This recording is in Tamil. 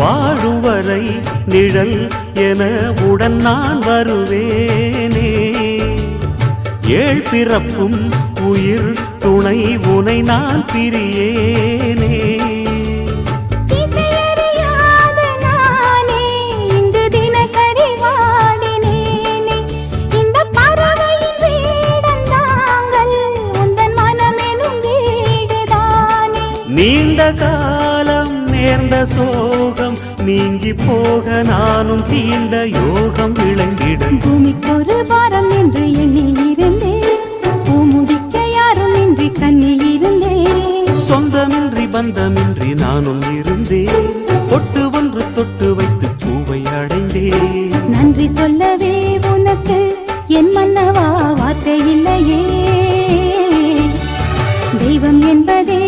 வாழும் வரை நிழல் என உடன் நான் வருவேனே. ஏழ் பிறப்பும் உயிர் துணை உனை நான் பிரியேனே. நீண்ட காலம் நேர்ந்த சோகம் நீங்கி போக நானும் தீண்ட யோகம் விளங்கிட. பூமிக்கொரு வாரம் என்று எண்ணி இருந்தேன், பூமுடிக்க யாரும் இன்றி கண்ணி இருந்தேன். சொந்தமின்றி பந்தமின்றி நானும் இருந்தேன், பொட்டு ஒன்று தொட்டு வைத்து பூவை அடைந்தேன். நன்றி சொல்லவே உனக்கு என் மன்னவா வார்த்தை இல்லையே. தெய்வம் என்பதே